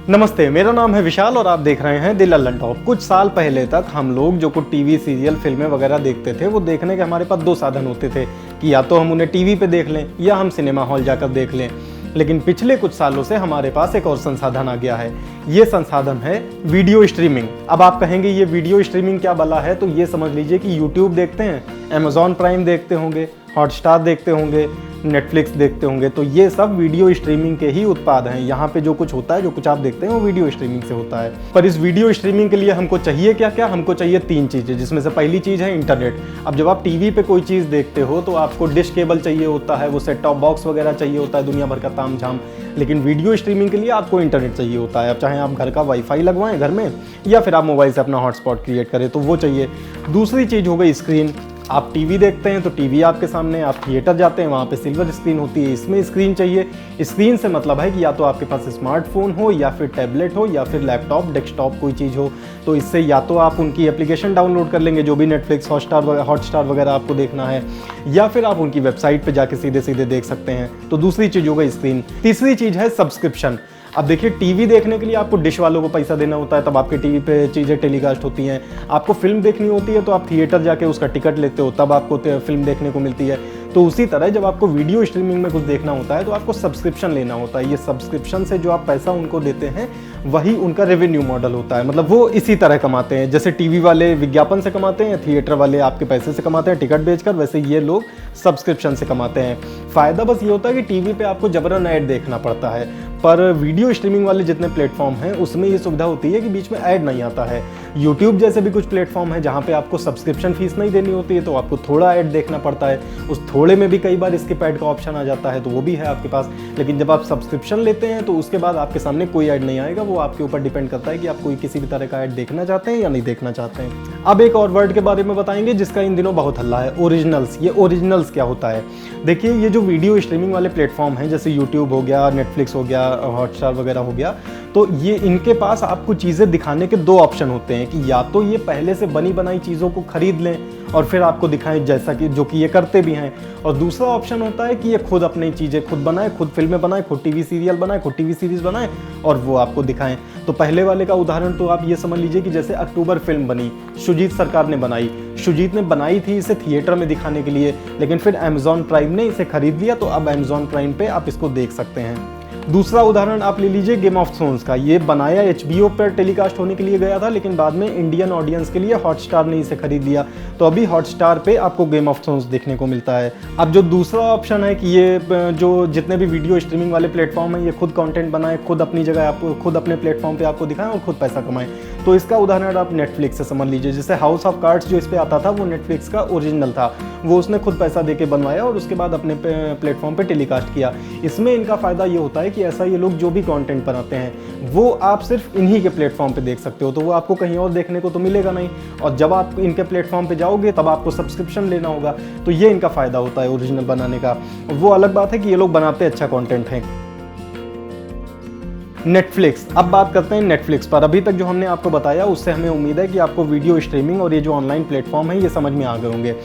नमस्ते, मेरा नाम है विशाल और आप देख रहे हैं द लल्लन टॉप। कुछ साल पहले तक हम लोग जो कुछ टीवी सीरियल फिल्में वगैरह देखते थे वो देखने के हमारे पास दो साधन होते थे कि या तो हम उन्हें टीवी पे देख लें या हम सिनेमा हॉल जाकर देख लें। लेकिन पिछले कुछ सालों से हमारे पास एक और संसाधन आ गया है। ये संसाधन है वीडियो स्ट्रीमिंग। अब आप कहेंगे ये वीडियो स्ट्रीमिंग क्या भला है, तो ये समझ लीजिए कि यूट्यूब देखते हैं, अमेजॉन प्राइम देखते होंगे, हॉटस्टार देखते होंगे, नेटफ्लिक्स देखते होंगे, तो ये सब वीडियो स्ट्रीमिंग के ही उत्पाद हैं। यहाँ पे जो कुछ होता है, जो कुछ आप देखते हैं वो वीडियो स्ट्रीमिंग से होता है। पर इस वीडियो स्ट्रीमिंग के लिए हमको चाहिए क्या क्या? हमको चाहिए तीन चीज़ें, जिसमें से पहली चीज़ है इंटरनेट। अब जब आप टीवी पे कोई चीज़ देखते हो तो आपको डिश केबल चाहिए होता है, वो सेट टॉप बॉक्स वगैरह चाहिए होता है, दुनिया भर का तामझाम। लेकिन वीडियो स्ट्रीमिंग के लिए आपको इंटरनेट चाहिए होता है। अब चाहे आप घर का वाईफाई लगवाएं घर में या फिर आप मोबाइल से अपना हॉटस्पॉट क्रिएट करें, तो वो चाहिए। दूसरी चीज़ हो गई स्क्रीन। आप टीवी देखते हैं तो टीवी आपके सामने, आप थिएटर जाते हैं वहाँ पे सिल्वर स्क्रीन होती है, इसमें स्क्रीन चाहिए। स्क्रीन से मतलब है कि या तो आपके पास स्मार्टफोन हो या फिर टैबलेट हो या फिर लैपटॉप डेस्कटॉप कोई चीज़ हो, तो इससे या तो आप उनकी एप्लीकेशन डाउनलोड कर लेंगे, जो भी नेटफ्लिक्स हॉटस्टार वगैरह आपको देखना है, या फिर आप उनकी वेबसाइट पर जाके सीधे सीधे देख सकते हैं। तो दूसरी चीज़ हो गई स्क्रीन। तीसरी चीज़ है सब्सक्रिप्शन। अब देखिए, टीवी देखने के लिए आपको डिश वालों को पैसा देना होता है, तब आपके टीवी पे चीज़ें टेलीकास्ट होती हैं। आपको फिल्म देखनी होती है तो आप थिएटर जाके उसका टिकट लेते हो, तब आपको फिल्म देखने को मिलती है। तो उसी तरह जब आपको वीडियो स्ट्रीमिंग में कुछ देखना होता है तो आपको सब्सक्रिप्शन लेना होता है। ये सब्सक्रिप्शन से जो आप पैसा उनको देते हैं वही उनका रेवेन्यू मॉडल होता है। मतलब वो इसी तरह कमाते हैं, जैसे टीवी वाले विज्ञापन से कमाते हैं, थिएटर वाले आपके पैसे से कमाते हैं टिकट बेचकर, वैसे ये लोग सब्सक्रिप्शन से कमाते हैं। फ़ायदा बस ये होता है कि टीवी पे आपको जबरन ऐड देखना पड़ता है, पर वीडियो स्ट्रीमिंग वाले जितने प्लेटफॉर्म हैं उसमें ये सुविधा होती है कि बीच में ऐड नहीं आता है। यूट्यूब जैसे भी कुछ प्लेटफॉर्म है जहाँ पे आपको सब्सक्रिप्शन फीस नहीं देनी होती है, तो आपको थोड़ा ऐड देखना पड़ता है। उस थोड़े में भी कई बार स्किप ऐड का ऑप्शन आ जाता है, तो वो भी है आपके पास। लेकिन जब आप सब्सक्रिप्शन लेते हैं तो उसके बाद आपके सामने कोई ऐड नहीं आएगा। वो आपके ऊपर डिपेंड करता है कि आप कोई किसी भी तरह का ऐड देखना चाहते हैं या नहीं देखना चाहते हैं। अब एक और वर्ड के बारे में बताएंगे जिसका इन दिनों बहुत हल्ला है, ओरिजिनल्स। ये ओरिजिनल्स क्या होता है? देखिए, ये जो वीडियो स्ट्रीमिंग वाले प्लेटफॉर्म हैं, जैसे यूट्यूब हो गया, नेटफ्लिक्स हो गया, हॉटस्टार वगैरह हो गया, तो ये इनके पास आपको चीज़ें दिखाने के दो ऑप्शन होते हैं कि या तो ये पहले से बनी बनाई चीज़ों को खरीद लें और फिर आपको दिखाएं, जैसा कि जो कि ये करते भी हैं। और दूसरा ऑप्शन होता है कि ये खुद अपनी चीज़ें खुद बनाएं, खुद फिल्में बनाएं, खुद टीवी सीरियल बनाएं, खुद टीवी सीरीज़ बनाएं और वो आपको दिखाएं। तो पहले वाले का उदाहरण तो आप ये समझ लीजिए कि जैसे अक्टूबर फिल्म बनी, शुजीत सरकार ने बनाई। शुजीत ने बनाई थी इसे थिएटर में दिखाने के लिए, लेकिन फिर अमेजॉन प्राइम ने इसे खरीद लिया, तो अब अमेजॉन प्राइम पे आप इसको देख सकते हैं। दूसरा उदाहरण आप ले लीजिए गेम ऑफ थ्रोन्स का। ये बनाया HBO पर टेलीकास्ट होने के लिए गया था, लेकिन बाद में इंडियन ऑडियंस के लिए हॉटस्टार ने इसे खरीद लिया, तो अभी हॉटस्टार पे आपको गेम ऑफ थ्रोन्स देखने को मिलता है। अब जो दूसरा ऑप्शन है कि ये जो जितने भी वीडियो स्ट्रीमिंग वाले प्लेटफॉर्म हैं, ये खुद कंटेंट बनाएं, खुद अपनी जगह आपको खुद अपने प्लेटफॉर्म पे आपको दिखाएं और खुद पैसा कमाएं, तो इसका उदाहरण आप नेटफ्लिक्स से समझ लीजिए। जैसे हाउस ऑफ कार्ड्स जो इस पे आता था वो नेटफ्लिक्स का ओरिजिनल था, वो उसने खुद पैसा दे के बनवाया और उसके बाद अपने प्लेटफॉर्म पे टेलीकास्ट किया। इसमें इनका फ़ायदा ये होता है कि ऐसा ये लोग जो भी कंटेंट बनाते हैं वो आप सिर्फ इन्हीं के प्लेटफॉर्म पे देख सकते हो, तो वो आपको कहीं और देखने को तो मिलेगा नहीं। और जब आप इनके प्लेटफॉर्म पे जाओगे तब आपको सब्सक्रिप्शन लेना होगा, तो ये इनका फ़ायदा होता है ओरिजिनल बनाने का। वो अलग बात है कि ये लोग बनाते अच्छा कंटेंट हैं। नेटफ्लिक्स। अब बात करते हैं नेटफ्लिक्स पर। अभी तक जो हमने आपको बताया उससे हमें उम्मीद है कि आपको वीडियो स्ट्रीमिंग और ये जो ऑनलाइन प्लेटफॉर्म है ये समझ में आ गए होंगे।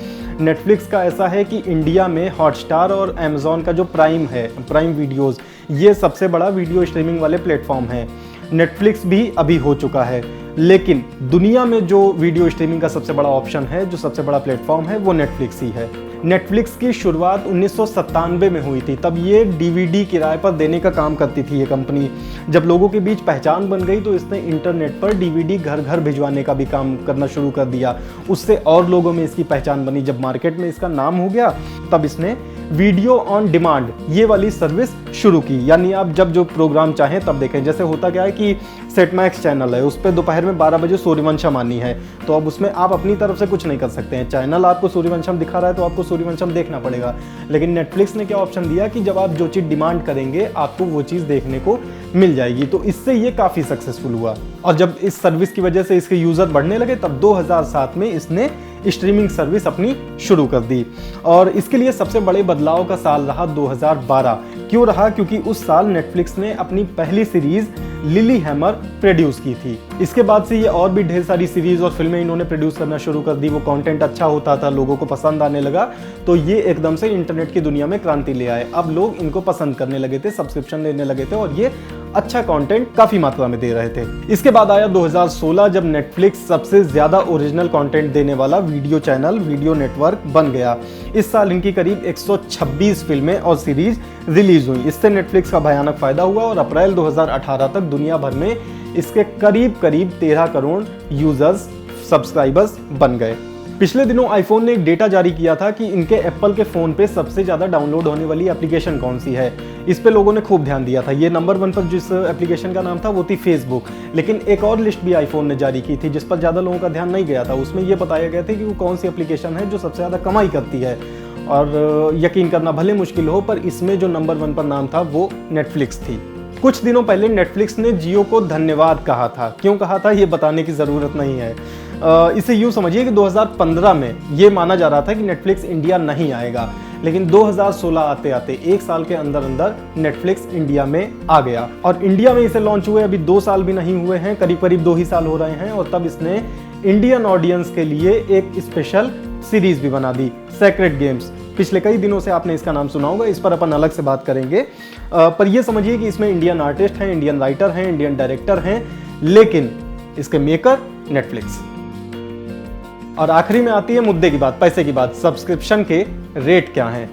नेटफ्लिक्स का ऐसा है कि इंडिया में हॉटस्टार और अमेजॉन का जो प्राइम है, प्राइम वीडियोज़, ये सबसे बड़ा वीडियो स्ट्रीमिंग वाले प्लेटफॉर्म है। नेटफ्लिक्स भी अभी हो चुका है, लेकिन दुनिया में जो वीडियो स्ट्रीमिंग का सबसे बड़ा ऑप्शन है, जो सबसे बड़ा प्लेटफॉर्म है, वो नेटफ्लिक्स ही है। नेटफ्लिक्स की शुरुआत 1997 में हुई थी। तब ये DVD किराए पर देने का काम करती थी ये कंपनी। जब लोगों के बीच पहचान बन गई तो इसने इंटरनेट पर DVD घर घर भिजवाने का भी काम करना शुरू कर दिया। उससे और लोगों में इसकी पहचान बनी। जब मार्केट में इसका नाम हो गया तब इसने वीडियो ऑन डिमांड ये वाली सर्विस शुरू की, यानी आप जब जो प्रोग्राम चाहें तब देखें। जैसे होता क्या है कि सेट मैक्स चैनल है, उस पर दोपहर में 12 बजे सूर्यवंशम आनी है, तो अब उसमें आप अपनी तरफ से कुछ नहीं कर सकते हैं। चैनल आपको सूर्यवंशम दिखा रहा है तो आपको सूर्यवंशम देखना पड़ेगा। लेकिन नेटफ्लिक्स ने क्या ऑप्शन दिया कि जब आप जो चीज़ डिमांड करेंगे आपको वो चीज़ देखने को मिल जाएगी, तो इससे ये काफ़ी सक्सेसफुल हुआ। और जब इस सर्विस की वजह से इसके यूज़र बढ़ने लगे तब 2007 में इसने स्ट्रीमिंग सर्विस अपनी शुरू कर दी। और इसके लिए सबसे बड़े बदलाव का साल रहा 2012। क्यों रहा? क्योंकि उस साल नेटफ्लिक्स ने अपनी पहली सीरीज लिली हैमर प्रोड्यूस की थी। इसके बाद से ये और भी ढेर सारी सीरीज और फिल्में इन्होंने प्रोड्यूस करना शुरू कर दी। वो कंटेंट अच्छा होता था, लोगों को पसंद आने लगा, तो ये एकदम से इंटरनेट की दुनिया में क्रांति ले आए। अब लोग इनको पसंद करने लगे थे, सब्सक्रिप्शन लेने लगे थे और ये अच्छा कंटेंट काफी मात्रा में दे रहे थे। इसके बाद आया 2016 जब नेटफ्लिक्स सबसे ज्यादा ओरिजिनल कंटेंट देने वाला वीडियो चैनल, वीडियो नेटवर्क बन गया। इस साल इनकी करीब 126 फिल्में और सीरीज रिलीज हुई। इससे नेटफ्लिक्स का भयानक फायदा हुआ और अप्रैल 2018 तक दुनिया भर में इसके करीब 13 करोड़ यूजर्स, सब्सक्राइबर्स बन गए। पिछले दिनों आईफोन ने एक डेटा जारी किया था कि इनके एप्पल के फ़ोन पे सबसे ज़्यादा डाउनलोड होने वाली एप्लीकेशन कौन सी है। इस पे लोगों ने खूब ध्यान दिया था। ये नंबर 1 पर जिस एप्लीकेशन का नाम था वो थी फेसबुक। लेकिन एक और लिस्ट भी आईफोन ने जारी की थी जिस पर ज़्यादा लोगों का ध्यान नहीं गया था। उसमें ये बताया गया था कि वो कौन सी एप्लीकेशन है जो सबसे ज़्यादा कमाई करती है। और यकीन करना भले मुश्किल हो, पर इसमें जो नंबर 1 पर नाम था वो नेटफ्लिक्स थी। कुछ दिनों पहले नेटफ्लिक्स ने जियो को धन्यवाद कहा था। क्यों कहा था ये बताने की ज़रूरत नहीं है। इसे यूँ समझिए कि 2015 में ये माना जा रहा था कि नेटफ्लिक्स इंडिया नहीं आएगा, लेकिन 2016 आते आते 1 साल के अंदर अंदर नेटफ्लिक्स इंडिया में आ गया। और इंडिया में इसे लॉन्च हुए अभी 2 साल भी नहीं हुए हैं, करीब 2 ही साल हो रहे हैं। और तब इसने इंडियन ऑडियंस के लिए एक स्पेशल सीरीज भी बना दी, सेक्रेट गेम्स। पिछले कई दिनों से आपने इसका नाम सुना होगा, इस पर अपन अलग से बात करेंगे। पर यह समझिए कि इसमें इंडियन आर्टिस्ट हैं, इंडियन राइटर हैं, इंडियन डायरेक्टर हैं, लेकिन इसके मेकर नेटफ्लिक्स। और आखिरी में आती है मुद्दे की बात, पैसे की बात। सब्सक्रिप्शन के रेट क्या हैं,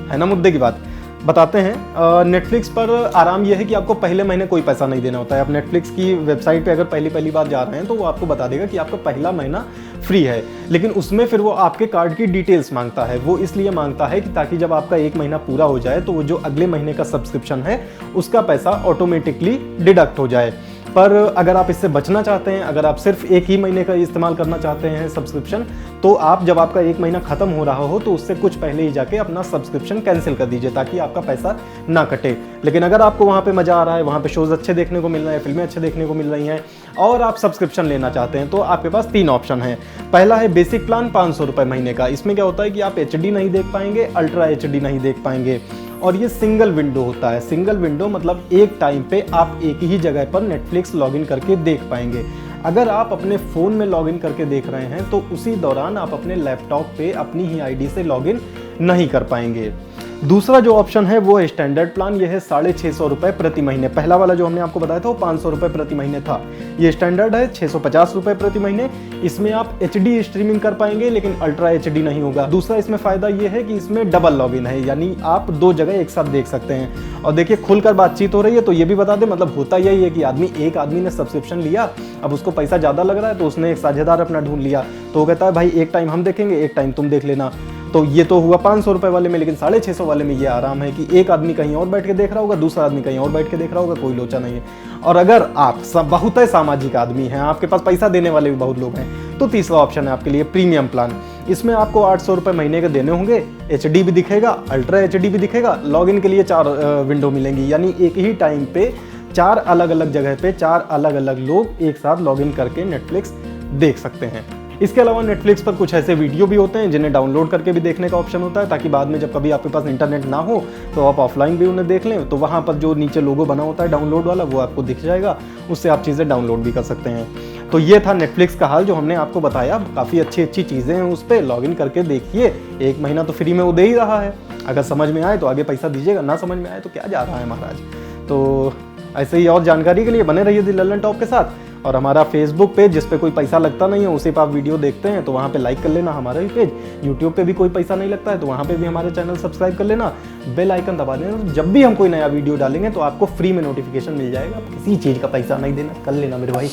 है ना मुद्दे की बात। बताते हैं। नेटफ्लिक्स पर आराम यह है कि आपको पहले महीने कोई पैसा नहीं देना होता है। आप नेटफ्लिक्स की वेबसाइट पे अगर पहली बार जा रहे हैं तो वो आपको बता देगा कि आपका पहला महीना फ्री है, लेकिन उसमें फिर वो आपके कार्ड की डिटेल्स मांगता है। वो इसलिए मांगता है कि ताकि जब आपका 1 महीना पूरा हो जाए तो वो जो अगले महीने का सब्सक्रिप्शन है उसका पैसा ऑटोमेटिकली डिडक्ट हो जाए। पर अगर आप इससे बचना चाहते हैं, अगर आप सिर्फ 1 ही महीने का इस्तेमाल करना चाहते हैं सब्सक्रिप्शन, तो आप जब आपका 1 महीना खत्म हो रहा हो तो उससे कुछ पहले ही जाके अपना सब्सक्रिप्शन कैंसिल कर दीजिए ताकि आपका पैसा ना कटे। लेकिन अगर आपको वहाँ पे मज़ा आ रहा है, वहाँ पे शोज़ अच्छे देखने को मिल रहे हैं, फिल्में अच्छे देखने को मिल रही हैं और आप सब्सक्रिप्शन लेना चाहते हैं, तो आपके पास 3 ऑप्शन हैं। पहला है बेसिक प्लान, 500 रुपये महीने का। इसमें क्या होता है कि आप HD नहीं देख पाएंगे, अल्ट्रा HD नहीं देख पाएंगे। और ये सिंगल विंडो होता है। सिंगल विंडो मतलब एक टाइम पे आप एक ही जगह पर नेटफ्लिक्स लॉगिन करके देख पाएंगे। अगर आप अपने फ़ोन में लॉगिन करके देख रहे हैं तो उसी दौरान आप अपने लैपटॉप पे अपनी ही ID से लॉगिन नहीं कर पाएंगे। दूसरा जो ऑप्शन है वो है स्टैंडर्ड प्लान। ये है 650 रुपये प्रति महीने। पहला वाला जो हमने आपको बताया था वो 500 रुपये प्रति महीने था। ये स्टैंडर्ड है 650 रुपये प्रति महीने। इसमें आप HD स्ट्रीमिंग कर पाएंगे लेकिन अल्ट्रा HD नहीं होगा। दूसरा इसमें फ़ायदा ये है कि इसमें डबल लॉगिन है, यानी आप 2 जगह एक साथ देख सकते हैं। और देखिए खुलकर बातचीत हो रही है तो ये भी बता दें, मतलब होता यही है कि एक आदमी ने सब्सक्रिप्शन लिया, अब उसको पैसा ज़्यादा लग रहा है तो उसने एक साझेदार अपना ढूंढ लिया, तो वो कहता है भाई एक टाइम हम देखेंगे, एक टाइम तुम देख लेना। तो ये तो हुआ 500 रुपये वाले में, लेकिन 650 वाले में ये आराम है कि एक आदमी कहीं और बैठ के देख रहा होगा, दूसरा आदमी कहीं और बैठ के देख रहा होगा, कोई लोचा नहीं है। और अगर आप बहुत ही सामाजिक आदमी हैं, आपके पास पैसा देने वाले भी बहुत लोग हैं, तो तीसरा ऑप्शन है आपके लिए प्रीमियम प्लान। इसमें आपको 800 रुपये महीने के देने होंगे, HD भी दिखेगा, अल्ट्रा HD भी दिखेगा, लॉगिन के लिए 4 विंडो मिलेंगी, यानी एक ही टाइम पे 4 अलग अलग जगह पे 4 अलग अलग लोग एक साथ लॉगिन करके नेटफ्लिक्स देख सकते हैं। इसके अलावा नेटफ्लिक्स पर कुछ ऐसे वीडियो भी होते हैं जिन्हें डाउनलोड करके भी देखने का ऑप्शन होता है, ताकि बाद में जब कभी आपके पास इंटरनेट ना हो तो आप ऑफलाइन भी उन्हें देख लें। तो वहाँ पर जो नीचे लोगो बना होता है डाउनलोड वाला, वो आपको दिख जाएगा, उससे आप चीज़ें डाउनलोड भी कर सकते हैं। तो ये था नेटफ्लिक्स का हाल जो हमने आपको बताया। काफ़ी अच्छी चीज़ें हैं उस पर, लॉगिन करके देखिए। 1 महीना तो फ्री में वो दे ही रहा है। अगर समझ में आए तो आगे पैसा दीजिएगा, ना समझ में आए तो क्या जा रहा है महाराज। तो ऐसे ही और जानकारी के लिए बने रहिए दी लल्लन टॉप के साथ। और हमारा फेसबुक पेज जिस पे कोई पैसा लगता नहीं है, उसी पर आप वीडियो देखते हैं तो वहाँ पे लाइक कर लेना हमारा भी पेज। यूट्यूब पे भी कोई पैसा नहीं लगता है तो वहाँ पे भी हमारे चैनल सब्सक्राइब कर लेना, बेल आइकन दबा देना। जब भी हम कोई नया वीडियो डालेंगे तो आपको फ्री में नोटिफिकेशन मिल जाएगा। किसी चीज़ का पैसा नहीं देना, कर लेना मेरे भाई।